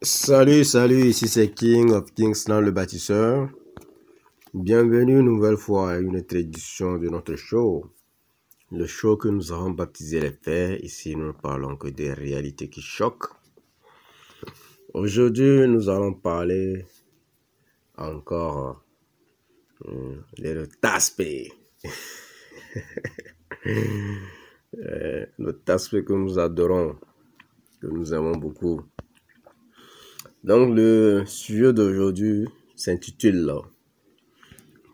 Salut, ici c'est King of Kingsland le bâtisseur. Bienvenue une nouvelle fois à une autre édition de notre show. Le show que nous avons baptisé les faits. Ici nous ne parlons que des réalités qui choquent. Aujourd'hui nous allons parler encore de Taspé. Le Taspé que nous adorons, que nous aimons beaucoup. Donc le sujet d'aujourd'hui s'intitule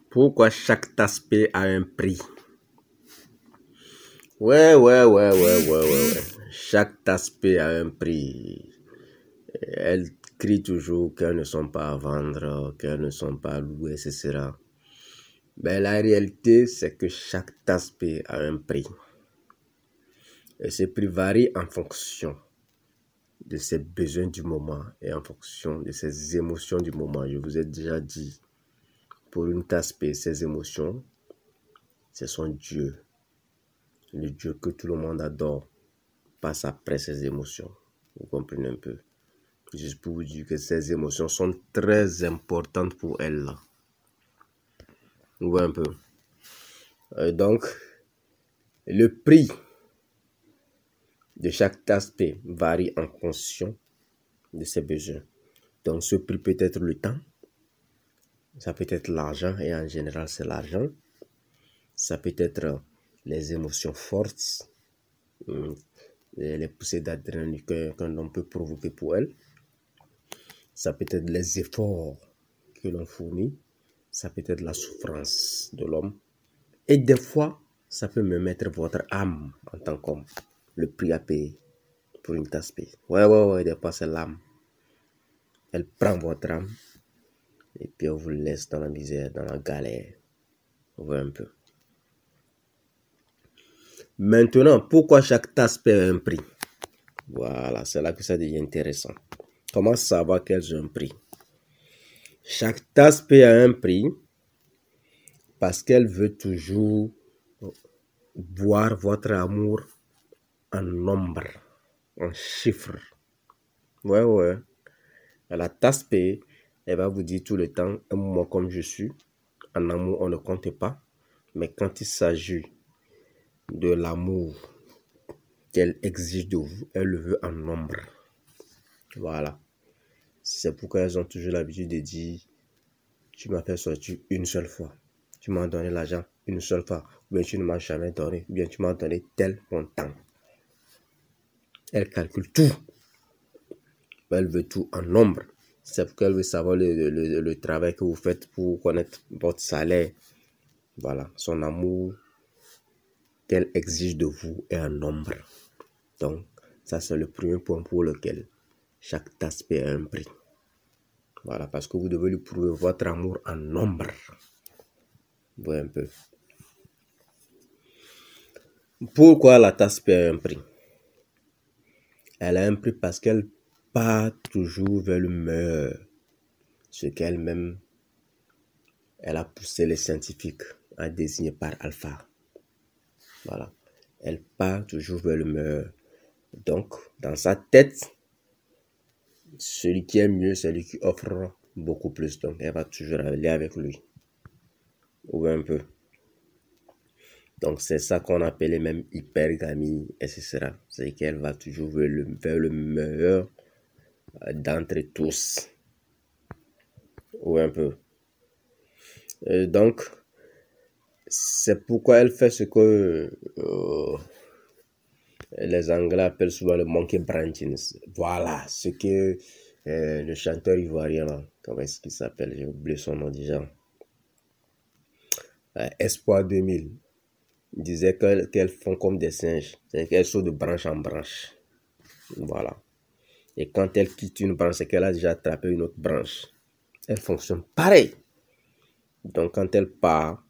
Pourquoi chaque aspect a un prix? Ouais. Chaque aspect a un prix. Elles crient toujours qu'elles ne sont pas à vendre, qu'elles ne sont pas louées, etc. Mais la réalité, c'est que chaque aspect a un prix. Et ce prix varie en fonction de ses besoins du moment et en fonction de ses émotions du moment. Je vous ai déjà dit, pour une tasse-paix, ses émotions, c'est son Dieu. Le Dieu que tout le monde adore passe après ses émotions. Vous comprenez un peu? Juste pour vous dire que ces émotions sont très importantes pour elle. Vous voyez un peu? Donc, le prix de chaque tasse-paix varie en fonction de ses besoins. Donc, ce prix peut être le temps. Ça peut être l'argent, et en général, c'est l'argent. Ça peut être les émotions fortes, les poussées d'adrénaline qu'un homme peut provoquer pour elle. Ça peut être les efforts que l'on fournit. Ça peut être la souffrance de l'homme. Et des fois, ça peut me mettre votre âme en tant qu'homme. Le prix à payer pour une tasse paye. Ouais, des fois, c'est l'âme. Elle prend votre âme. Et puis, on vous laisse dans la misère, dans la galère. Vous voyez un peu. Maintenant, pourquoi chaque tasse paie un prix? Voilà, c'est là que ça devient intéressant. Comment savoir qu'elles ont un prix? Chaque tasse paie a un prix parce qu'elle veut toujours voir votre amour en nombre, en chiffres. Ouais. La tasse paie, elle va vous dire tout le temps, aime-moi comme je suis. En amour, on ne compte pas. Mais quand il s'agit de l'amour qu'elle exige de vous, elle le veut en nombre. Voilà. C'est pourquoi elles ont toujours l'habitude de dire, tu m'as fait sortir une seule fois. Tu m'as donné l'argent une seule fois. Ou bien tu ne m'as jamais donné. Ou bien tu m'as donné tel montant. Elle calcule tout. Elle veut tout en nombre. C'est pourquoi elle veut savoir le travail que vous faites pour connaître votre salaire. Voilà. Son amour qu'elle exige de vous est en nombre. Donc, ça c'est le premier point pour lequel chaque tasse paie un prix. Voilà, parce que vous devez lui prouver votre amour en nombre. Vous voyez un peu. Pourquoi la tasse paie un prix? Elle a un prix parce qu'elle part toujours vers le meilleur. Ce qu'elle-même, elle a poussé les scientifiques à désigner par alpha. Voilà. Elle part toujours vers le meilleur. Donc, dans sa tête, celui qui est mieux, c'est lui qui offre beaucoup plus. Donc, elle va toujours aller avec lui. Vous voyez un peu. Donc, c'est ça qu'on appelle même hypergamie, etc. C'est qu'elle va toujours vers le meilleur d'entre tous. Ou un peu. Donc, c'est pourquoi elle fait ce que les Anglais appellent souvent le monkey branching. Voilà, ce que le chanteur ivoirien, là, comment est-ce qu'il s'appelle? J'ai oublié son nom déjà. Espoir 2000. Il disait qu'elles font comme des singes. C'est qu'elles sautent de branche en branche. Voilà. Et quand elle quitte une branche, c'est qu'elle a déjà attrapé une autre branche. Elle fonctionne pareil. Donc, quand elle part,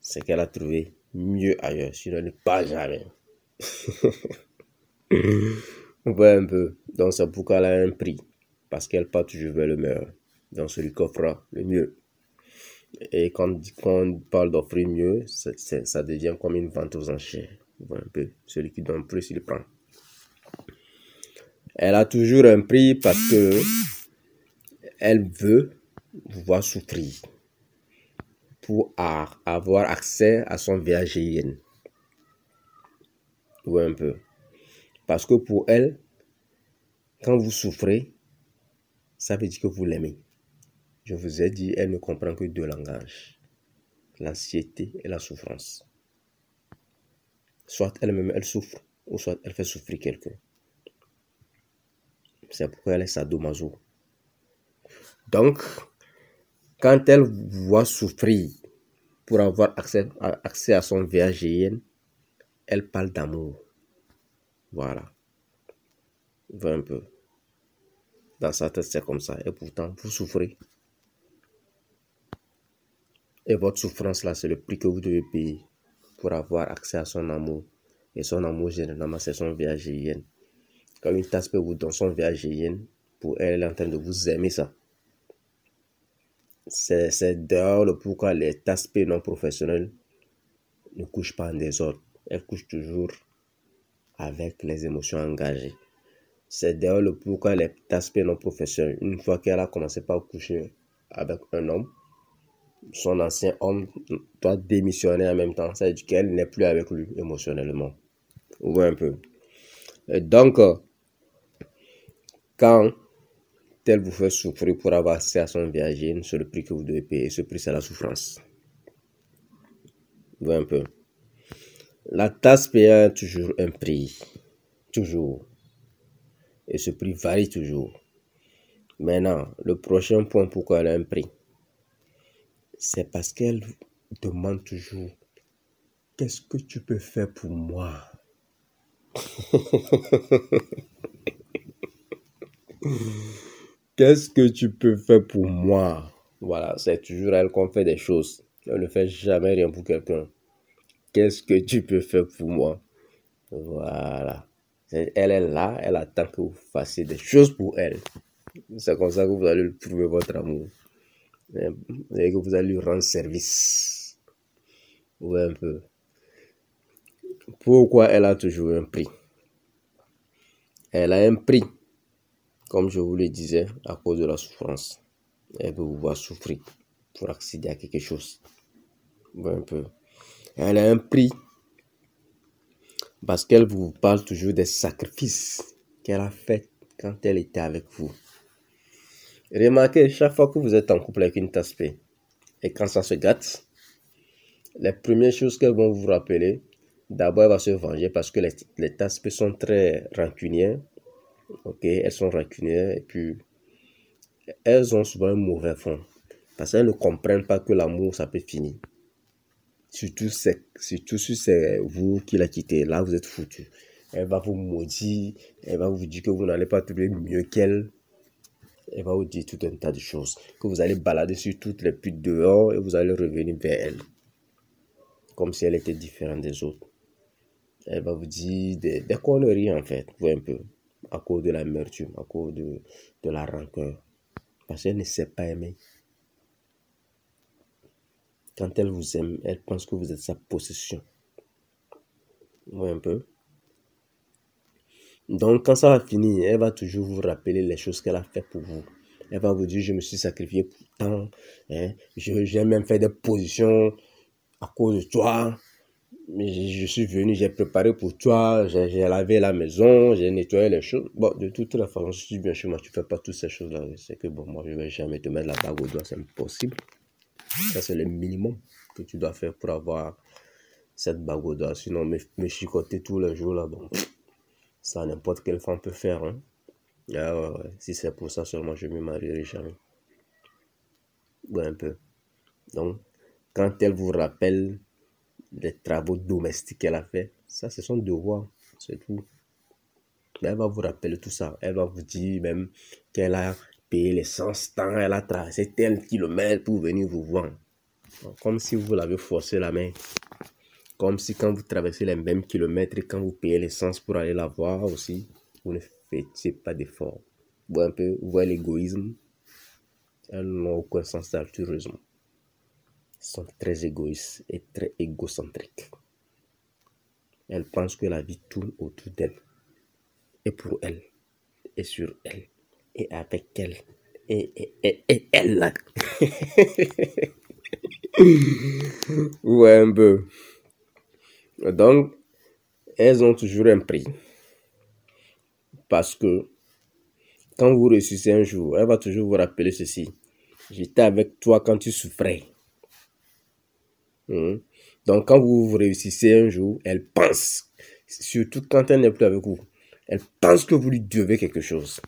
c'est qu'elle a trouvé mieux ailleurs. Sinon, elle ne part jamais. Vous voyez un peu. Donc, c'est pourquoi elle a un prix. Parce qu'elle part toujours vers le meilleur. Donc, celui qui offre le mieux. Et quand on parle d'offrir mieux, ça devient comme une vente aux enchères. Vous voyez un peu. Celui qui donne plus, il prend. Elle a toujours un prix parce que elle veut vous voir souffrir pour avoir accès à son VAGIN. Oui, un peu. Parce que pour elle, quand vous souffrez, ça veut dire que vous l'aimez. Je vous ai dit, elle ne comprend que deux langages. L'anxiété et la souffrance. Soit elle-même, elle souffre, ou soit elle fait souffrir quelqu'un. C'est pourquoi elle est sadomaso. Donc, quand elle vous voit souffrir pour avoir accès à son VAGN, elle parle d'amour. Voilà. Un peu. Dans sa tête, c'est comme ça. Et pourtant, vous souffrez. Et votre souffrance, là, c'est le prix que vous devez payer pour avoir accès à son amour. Et son amour, généralement, c'est son VAGN. Quand une tasse peut vous donner son VAGN, pour elle, elle est en train de vous aimer ça. C'est d'ailleurs le pourquoi les TASP non professionnels ne couchent pas en désordre. Elles couchent toujours avec les émotions engagées. C'est d'ailleurs le pourquoi les TASP non professionnels, une fois qu'elle a commencé par coucher avec un homme, son ancien homme doit démissionner en même temps. Ça veut dire qu'elle n'est plus avec lui émotionnellement. Ou un peu. Et donc, quand elle vous fait souffrir pour avoir accès à son VAGN, c'est le prix que vous devez payer. Ce prix, c'est la souffrance. Ou un peu. La tasse paye toujours un prix. Toujours. Et ce prix varie toujours. Maintenant, le prochain point pourquoi elle a un prix, c'est parce qu'elle demande toujours qu'est-ce que tu peux faire pour moi? Qu'est-ce que tu peux faire pour moi? Voilà, c'est toujours elle qu'on fait des choses. Elle ne fait jamais rien pour quelqu'un. Qu'est-ce que tu peux faire pour moi? Voilà. Elle est là, elle attend que vous fassiez des choses pour elle. C'est comme ça que vous allez trouver votre amour. Et que vous allez lui rendre service. Ouais, un peu. Pourquoi elle a toujours un prix? Elle a un prix, comme je vous le disais, à cause de la souffrance. Elle veut vous voir souffrir pour accéder à quelque chose. Ouais, un peu. Elle a un prix parce qu'elle vous parle toujours des sacrifices qu'elle a fait quand elle était avec vous. Remarquez, chaque fois que vous êtes en couple avec une tasse et quand ça se gâte, les premières choses qu'elles vont vous rappeler, d'abord elle va se venger parce que les tasse sont très rancunières. Ok, elles sont rancunières et puis elles ont souvent un mauvais fond parce qu'elles ne comprennent pas que l'amour ça peut finir. Surtout si c'est vous qui la quittez, là vous êtes foutu. Elle va vous maudire, elle va vous dire que vous n'allez pas trouver mieux qu'elle. Elle va vous dire tout un tas de choses. Que vous allez balader sur toutes les putes dehors et vous allez revenir vers elle. Comme si elle était différente des autres. Elle va vous dire des conneries en fait. Vous voyez un peu. À cause de l'amertume, à cause de la rancœur. Parce qu'elle ne sait pas aimer. Quand elle vous aime, elle pense que vous êtes sa possession. Vous voyez un peu. Donc, quand ça va finir, elle va toujours vous rappeler les choses qu'elle a fait pour vous. Elle va vous dire, je me suis sacrifié pour tant. Hein, j'ai même fait des positions à cause de toi. Je suis venu, j'ai préparé pour toi, j'ai lavé la maison, j'ai nettoyé les choses. Bon, de toute la façon, si tu viens chez moi, tu ne fais pas toutes ces choses-là. C'est que bon, moi, je ne vais jamais te mettre la bague au doigt, c'est impossible. Ça, c'est le minimum que tu dois faire pour avoir cette bague au doigt. Sinon, me chicoter tous les jours, là, bon, ça, n'importe quelle femme peut faire. Hein. Ah, ouais. Si c'est pour ça seulement, je ne me marierai jamais. Ouais, un peu. Donc, quand elle vous rappelle les travaux domestiques qu'elle a fait, ça, c'est son devoir. C'est tout. Mais elle va vous rappeler tout ça. Elle va vous dire même qu'elle a payé l'essence tant, elle a traversé tel kilomètre pour venir vous voir. Comme si vous l'avez forcé la main. Comme si quand vous traversez les mêmes kilomètres et quand vous payez l'essence pour aller la voir aussi, vous ne faites pas d'effort. Vous voyez un peu, vous voyez l'égoïsme. Elles n'ont aucun sens d'altruisme. Elles sont très égoïstes et très égocentriques. Elles pensent que la vie tourne autour d'elles et pour elles. et sur elle, et avec elle, et elle là. Ouais, un peu. Donc, elles ont toujours un prix. Parce que quand vous réussissez un jour, elle va toujours vous rappeler ceci. J'étais avec toi quand tu souffrais. Donc, quand vous réussissez un jour, elle pense, surtout quand elle n'est plus avec vous, elle pense que vous lui devez quelque chose.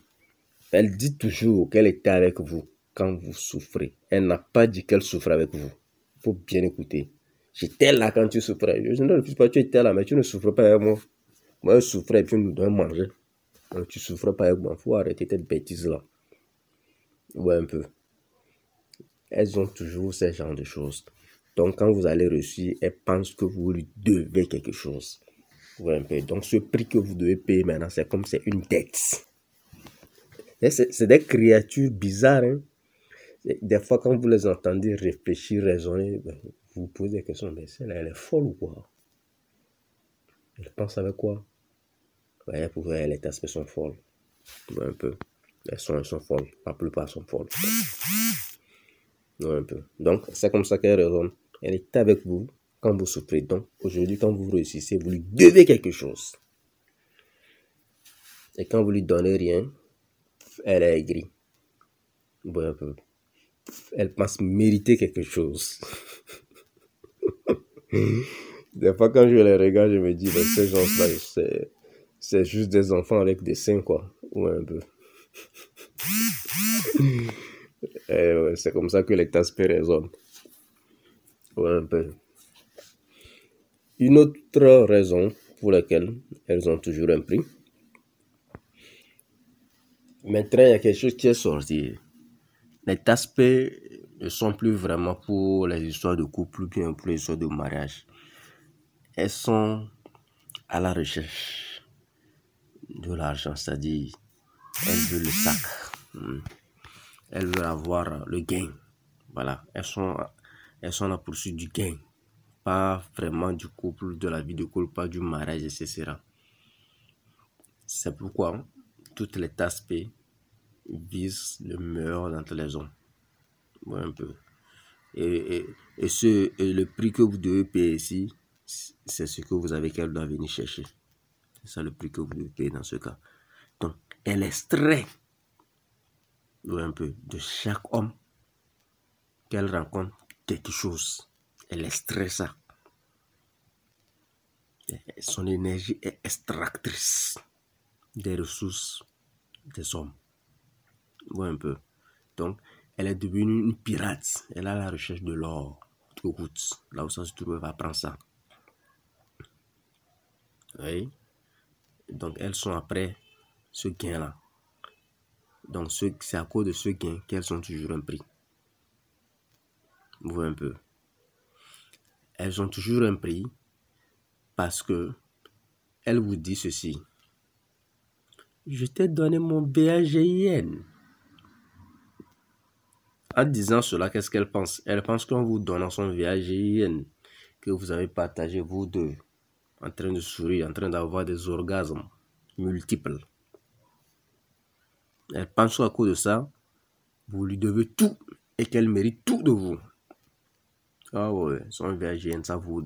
Elle dit toujours qu'elle était avec vous quand vous souffrez. Elle n'a pas dit qu'elle souffrait avec vous. Il faut bien écouter. J'étais là quand tu souffrais. Je ne refuse pas, tu étais là, mais tu ne souffrais pas avec moi. Moi, je souffrais et puis nous devons manger. Donc, tu souffrais pas avec moi. Il faut arrêter cette bêtise-là. Ouais, un peu. Elles ont toujours ce genre de choses. Donc, quand vous allez réussir, elles pensent que vous lui devez quelque chose. Ouais, un peu. Donc, ce prix que vous devez payer maintenant, c'est comme c'est une dette. C'est des créatures bizarres. Hein? Des fois, quand vous les entendez réfléchir, raisonner, vous vous posez des questions. Mais celle-là, elle est folle ou quoi? Elle pense avec quoi? Ouais, pour elle, les aspects sont folles. Ouais, un peu. Elles sont folles. La plupart sont folles. Ouais, un peu. Donc, c'est comme ça qu'elle raisonne. Elle est avec vous quand vous souffrez. Donc, aujourd'hui, quand vous réussissez, vous lui devez quelque chose. Et quand vous lui donnez rien, elle est aigrie. Ouais, un peu. Elle pense mériter quelque chose. Des fois, quand je les regarde, je me dis, ben, ces gens-là, c'est juste des enfants avec des seins, quoi. Ouais, un peu. Ouais, c'est comme ça que les aspects raisonnent. Ouais, un peu. Une autre raison pour laquelle elles ont toujours un prix. Maintenant, il y a quelque chose qui est sorti. Les aspects ne sont plus vraiment pour les histoires de couple ou bien pour les histoires de mariage. Elles sont à la recherche de l'argent, c'est-à-dire elles veulent le sac. Elles veulent avoir le gain. Voilà, elles sont à la poursuite du gain. Pas vraiment du couple, de la vie de couple, pas du mariage, etc. C'est pourquoi toutes les aspects visent le meilleur d'entre les hommes. Ouais, un peu. Et le prix que vous devez payer ici, c'est ce que vous avez qu'elle doit venir chercher. C'est ça le prix que vous devez payer dans ce cas. Donc, elle extrait un peu de chaque homme qu'elle rencontre quelque chose. Elle extrait ça. Son énergie est extractrice des ressources des hommes. Ouais, un peu. Donc, elle est devenue une pirate. Elle est à la recherche de l'or. Là où ça se trouve, elle va prendre ça. Oui. Donc, elles sont après ce gain-là. Donc, c'est à cause de ce gain qu'elles ont toujours un prix. Vous voyez un peu. Elles ont toujours un prix parce que elle vous dit ceci. Je t'ai donné mon BAGIN. En disant cela, qu'est-ce qu'elle pense? Elle pense qu'en vous donnant son BAGIN, que vous avez partagé vous deux, en train de sourire, en train d'avoir des orgasmes multiples. Elle pense qu'à cause de ça, vous lui devez tout et qu'elle mérite tout de vous. Ah ouais, son VAGN, ça vaut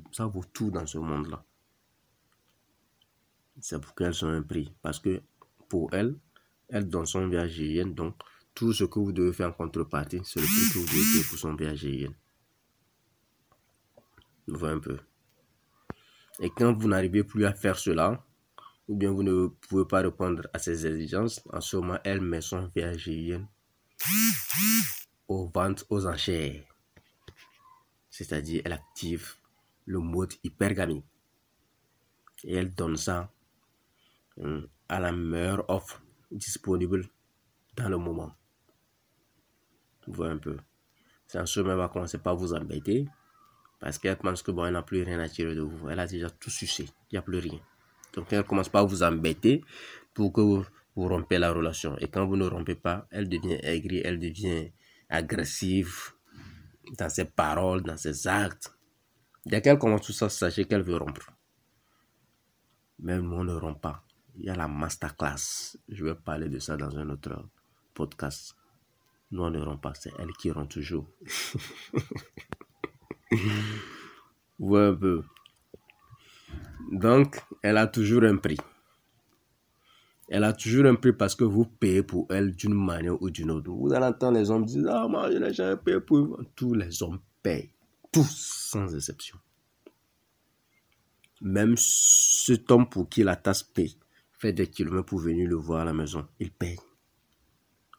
tout dans ce monde-là. C'est pour qu'elles ont un prix. Parce que pour elle donne son VAGN, donc tout ce que vous devez faire en contrepartie, c'est le prix que vous devez payer pour son VAGN. Vous voyez un peu. Et quand vous n'arrivez plus à faire cela, ou bien vous ne pouvez pas répondre à ses exigences, en ce moment, elle met son VAGN aux ventes aux enchères. C'est-à-dire, elle active le mode hypergamie. Et elle donne ça à la meilleure offre disponible dans le moment. Vous voyez un peu. C'est en ce moment, elle va commencer par vous embêter. Parce qu'elle pense que bon, elle n'a plus rien à tirer de vous. Elle a déjà tout sucé. Il n'y a plus rien. Donc, elle commence par vous embêter pour que vous rompez la relation. Et quand vous ne rompez pas, elle devient aigrie, elle devient agressive dans ses paroles, dans ses actes. Dès qu'elle commence tout ça, sachez qu'elle veut rompre. Même on ne rompt pas. Il y a la masterclass. Je vais parler de ça dans un autre podcast. Nous, on n'aurons pas, c'est elles qui auront toujours. Ouais, un peu. Donc, elle a toujours un prix. Elle a toujours un prix parce que vous payez pour elle d'une manière ou d'une autre. Vous allez entendre les hommes dire, ah, moi, je n'ai jamais payé pour vous. Tous les hommes payent. Tous, sans exception. Même cet homme pour qui la tasse paye, fait des kilomètres pour venir le voir à la maison, il paye.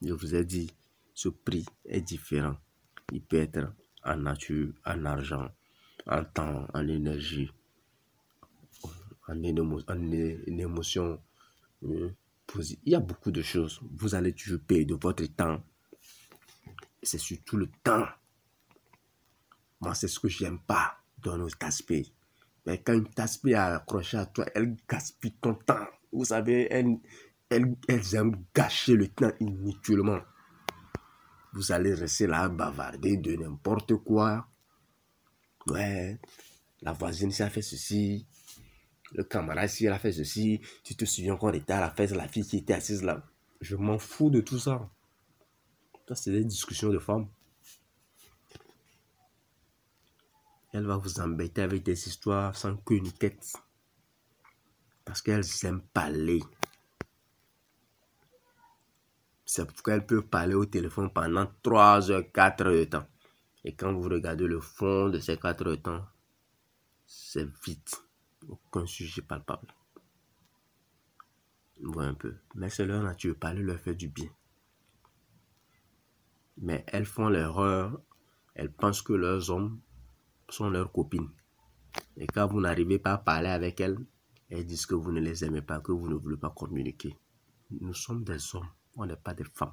Je vous ai dit, ce prix est différent. Il peut être en nature, en argent, en temps, en énergie, en émotion. Il y a beaucoup de choses. Vous allez toujours payer de votre temps. C'est surtout le temps. Moi, c'est ce que j'aime pas dans nos tasse-paye. Mais quand une tasse-paye est accrochée à toi, elle gaspille ton temps. Vous savez, elles aiment gâcher le temps inutilement. Vous allez rester là à bavarder de n'importe quoi. Ouais, la voisine ici a fait ceci. Le camarade ici a fait ceci. Tu te souviens qu'on était à la fête, la fille qui était assise là. Je m'en fous de tout ça. Ça, c'est des discussions de femmes. Elle va vous embêter avec des histoires sans queue ni tête. Parce qu'elles aiment parler. C'est pourquoi elles peuvent parler au téléphone pendant 3 heures, 4 heures de temps. Et quand vous regardez le fond de ces 4 heures de temps, c'est vide. Aucun sujet palpable. Voilà un peu. Mais c'est leur nature. Parler leur fait du bien. Mais elles font l'erreur. Elles pensent que leurs hommes sont leurs copines. Et quand vous n'arrivez pas à parler avec elles, elles disent que vous ne les aimez pas, que vous ne voulez pas communiquer. Nous sommes des hommes. On n'est pas des femmes.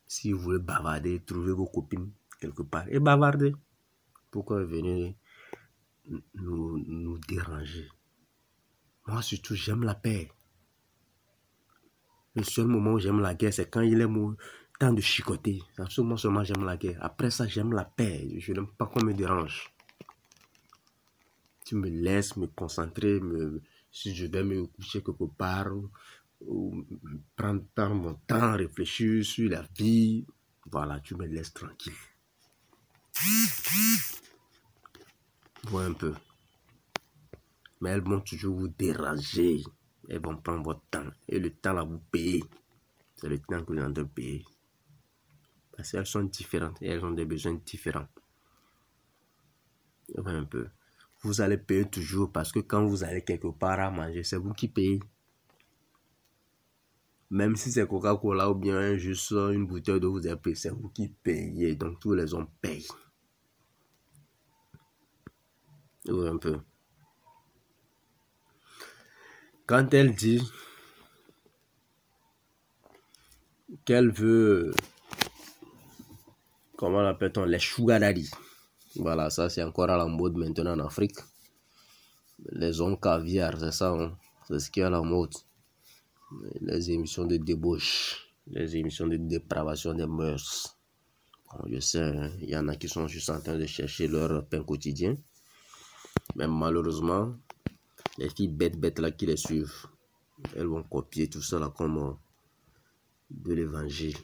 Si vous voulez bavarder, trouvez vos copines quelque part et bavardez. Pourquoi venir nous déranger? Moi surtout, j'aime la paix. Le seul moment où j'aime la guerre, c'est quand il est temps de chicoter. Absolument seulement j'aime la guerre. Après ça, j'aime la paix. Je n'aime pas qu'on me dérange. Tu me laisses me concentrer, si je vais me coucher quelque part, ou prendre mon temps, réfléchir sur la vie. Voilà, tu me laisses tranquille. Voilà un peu. Mais elles vont toujours vous déranger. Elles vont prendre votre temps. Et le temps là, vous payez. C'est le temps que vous en devez payer. Parce qu'elles sont différentes et elles ont des besoins différents. Voilà un peu. Vous allez payer toujours parce que quand vous allez quelque part à manger, c'est vous qui payez. Même si c'est Coca-Cola ou bien juste une bouteille d'eau, vous avez payé, c'est vous qui payez. Donc tous les hommes payent. Voilà un peu. Quand elle dit qu'elle veut, comment l'appelle-t-on, les sugar daddy. Voilà, ça c'est encore à la mode maintenant en Afrique. Les hommes caviar, c'est ça, hein? C'est ce qui est à la mode. Les émissions de débauche, les émissions de dépravation des mœurs. Bon, je sais, hein, il y en a qui sont juste en train de chercher leur pain quotidien. Mais malheureusement, les filles bêtes là qui les suivent, elles vont copier tout ça là comme de l'évangile.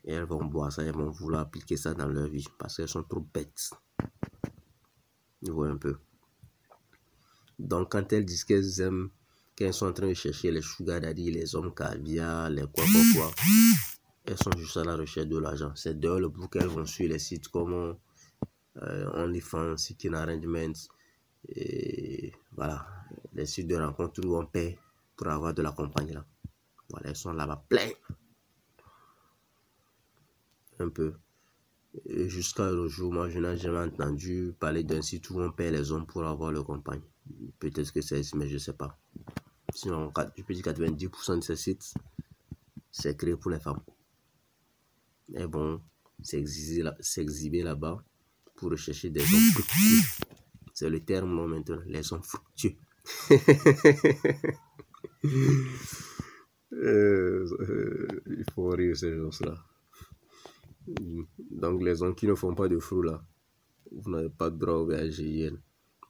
Et elles vont boire ça, elles vont vouloir appliquer ça dans leur vie parce qu'elles sont trop bêtes. Vous voyez un peu. Donc quand elles disent qu'elles aiment, qu'elles sont en train de chercher les sugar daddy, les hommes caviar, les quoi, elles sont juste à la recherche de l'argent. C'est dehors le bout qu'elles vont sur les sites comme OnlyFans, Seeking Arrangement, et voilà, les sites de rencontres où on paie pour avoir de la compagnie là. Voilà, elles sont là-bas plein. Un peu. Et jusqu'à le jour, moi je n'ai jamais entendu parler d'un site où on paie les hommes pour avoir leur compagne. Peut-être que c'est ici, mais je ne sais pas. Sinon, je peux dire 90% de ces sites, c'est créé pour les femmes. Et bon, c'est exhibé là-bas pour rechercher des hommes fructueux. C'est le terme non maintenant, les hommes fructueux. Il faut rire ces choses-là. Donc les hommes qui ne font pas de fruits là, vous n'avez pas de droit au VGN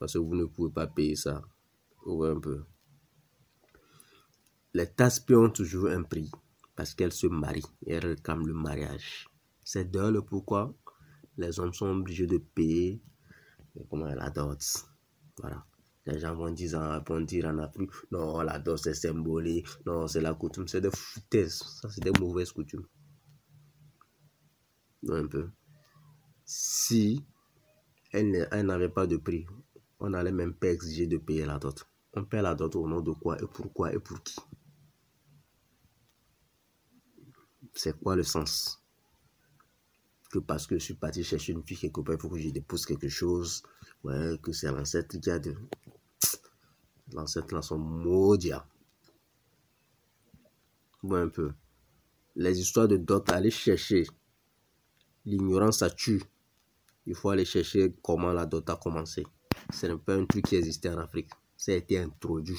parce que vous ne pouvez pas payer ça. Ou un peu. les tasses ont toujours un prix parce qu'elles se marient et elles réclament le mariage. C'est d'ailleurs le pourquoi les hommes sont obligés de payer la dot. Voilà. Les gens vont dire en Afrique, non, la dot c'est symbolique, non, c'est la coutume, c'est des foutaises. Ça, c'est des mauvaises coutumes. Donc, un peu. Si elle n'avait pas de prix, on n'allait même pas exiger de payer la dot. On paie la dot au nom de quoi et pourquoi et pour qui? C'est quoi le sens? Que parce que je suis parti chercher une fille quelque part, il faut que je dépose quelque chose. Ouais, que c'est l'ancêtre qui a de... L'ancêtre là sont maudits. Bon, un peu. Les histoires de dot, aller chercher. L'ignorance, ça tue. Il faut aller chercher comment la dot a commencé. Ce n'est pas un truc qui existait en Afrique. Ça a été introduit.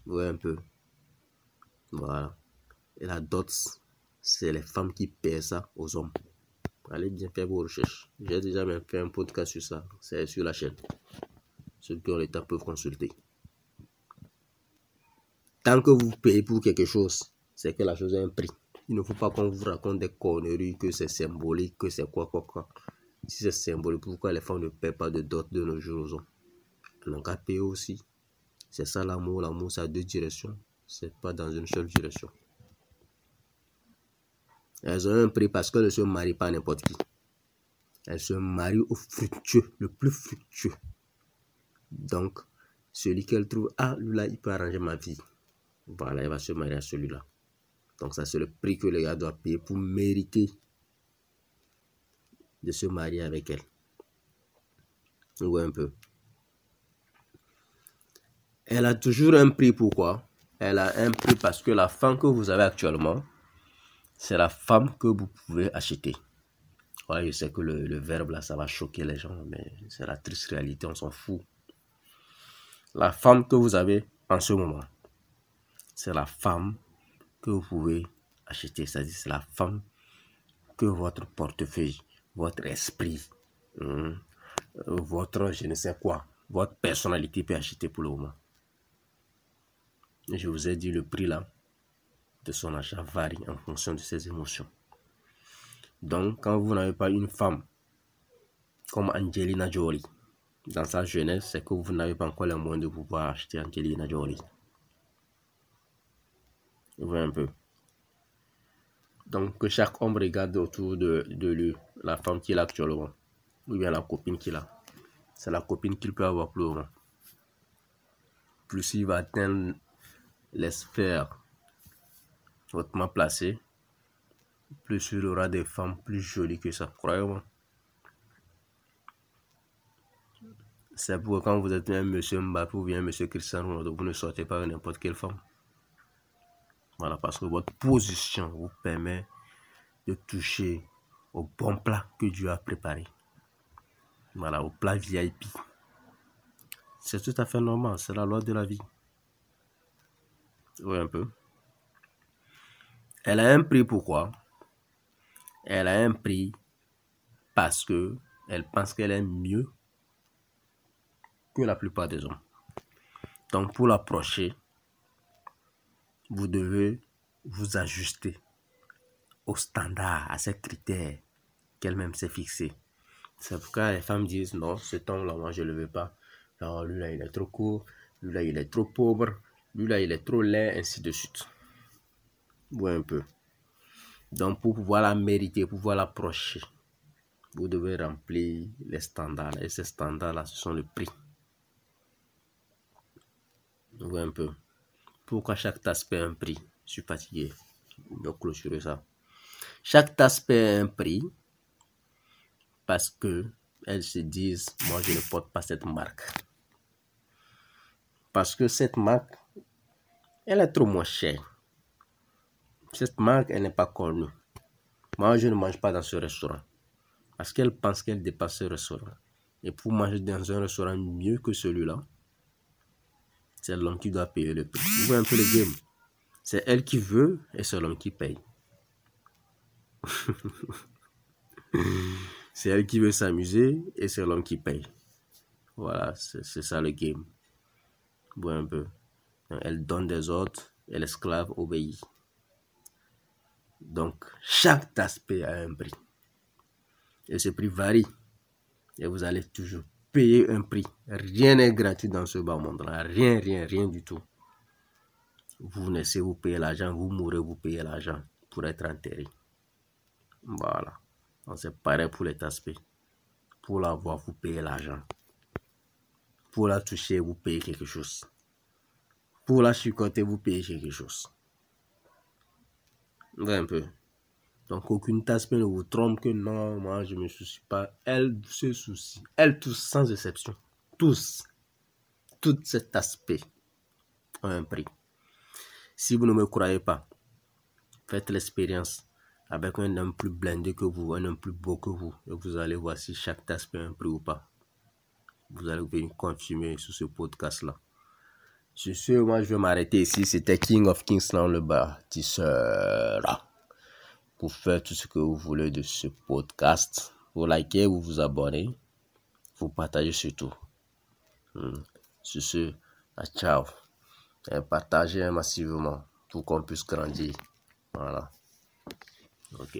Ouais, un peu. Voilà. Et la dot, c'est les femmes qui paient ça aux hommes. Allez bien faire vos recherches. J'ai déjà même fait un podcast sur ça. C'est sur la chaîne. Ceux qui ont le temps peuvent consulter. Tant que vous payez pour quelque chose, c'est que la chose a un prix. Il ne faut pas qu'on vous raconte des conneries, que c'est symbolique, que c'est quoi. Si c'est symbolique, pourquoi les femmes ne paient pas de dot de nos jours aux hommes? Elles n'ont qu'à payer aussi. C'est ça l'amour. L'amour, c'est à deux directions. C'est pas dans une seule direction. Elles ont un prix parce qu'elles ne se marient pas à n'importe qui. Elles se marient au fructueux, le plus fructueux. Donc, celui qu'elle trouve, lui là, il peut arranger ma vie. Voilà, il va se marier à celui-là. Donc, ça, c'est le prix que le gars doit payer pour mériter de se marier avec elle. On voit un peu. Elle a toujours un prix. Pourquoi? Elle a un prix parce que la femme que vous avez actuellement, c'est la femme que vous pouvez acheter. Ouais, je sais que le verbe là, ça va choquer les gens, mais c'est la triste réalité, on s'en fout. La femme que vous avez en ce moment, c'est la femme que vous pouvez acheter. C'est-à-dire, c'est la femme que votre portefeuille, votre esprit, votre je ne sais quoi, votre personnalité peut acheter pour le moment. Je vous ai dit le prix là de son achat varie en fonction de ses émotions. Donc, quand vous n'avez pas une femme comme Angelina Jolie dans sa jeunesse, c'est que vous n'avez pas encore les moyens de pouvoir acheter Angelina Jolie. Vous voyez un peu. Donc, que chaque homme regarde autour de lui la femme qu'il a actuellement, ou bien la copine qu'il a. C'est la copine qu'il peut avoir plus loin. Plus il va atteindre les sphères hautement placées, plus il aura des femmes plus jolies que ça, croyez-moi. C'est pourquoi quand vous êtes un monsieur Mbappé ou bien un monsieur Cristiano Ronaldo, vous ne sortez pas avec n'importe quelle femme. Voilà, parce que votre position vous permet de toucher au bon plat que Dieu a préparé. Voilà, au plat VIP. C'est tout à fait normal, c'est la loi de la vie. Oui, un peu. Elle a un prix, pourquoi? Elle a un prix parce que elle pense qu'elle est mieux que la plupart des hommes. Donc, pour l'approcher, vous devez vous ajuster aux standards, à ces critères qu'elle-même s'est fixés. C'est pourquoi les femmes disent, non, cet homme-là, moi, je ne le veux pas. Non, lui-là, il est trop court. Lui-là, il est trop pauvre. Lui-là, il est trop laid, ainsi de suite. Ouais, un peu. Donc, pour pouvoir la mériter, pour pouvoir l'approcher, vous devez remplir les standards. Et ces standards-là, ce sont le prix. Ouais, un peu. Pourquoi chaque tasse paie un prix? Je suis fatigué. Je vais clôturer ça. Chaque tasse paie un prix parce que elles se disent, moi, je ne porte pas cette marque. Parce que cette marque, elle est trop moins chère. Cette marque, elle n'est pas connue. Moi, je ne mange pas dans ce restaurant. Parce qu'elle pense qu'elle dépasse ce restaurant. Et pour manger dans un restaurant mieux que celui-là, c'est l'homme qui doit payer le prix. Vous voyez un peu le game. C'est elle qui veut et c'est l'homme qui paye. C'est elle qui veut s'amuser et c'est l'homme qui paye. Voilà, c'est ça le game. Vous voyez un peu. Elle donne des ordres et l'esclave obéit. Donc, chaque aspect a un prix. Et ce prix varie. Et vous allez toujours payer un prix. Rien n'est gratuit dans ce bas monde-là. Rien du tout. Vous naissez, vous payez l'argent. Vous mourrez, vous payez l'argent pour être enterré. Voilà. Donc, c'est pareil pour les aspects. Pour l'avoir, vous payez l'argent. Pour la toucher, vous payez quelque chose. Pour la chicoter, vous payez quelque chose. Un peu. Donc, aucune aspect ne vous trompe que non, moi, je ne me soucie pas. Elle se soucie. Elle, tous, sans exception. Tous. Tout cet aspect a un prix. Si vous ne me croyez pas, faites l'expérience avec un homme plus blindé que vous, un homme plus beau que vous, et vous allez voir si chaque aspect a un prix ou pas. Vous allez venir confirmer sur ce podcast-là. Sur ce, moi, je vais m'arrêter ici. C'était King of Kingsland, le bâtisseur. Pour faire tout ce que vous voulez de ce podcast. Vous likez, vous vous abonnez, vous partagez surtout. Sur ce, ciao. Et partagez massivement pour qu'on puisse grandir. Voilà. Ok.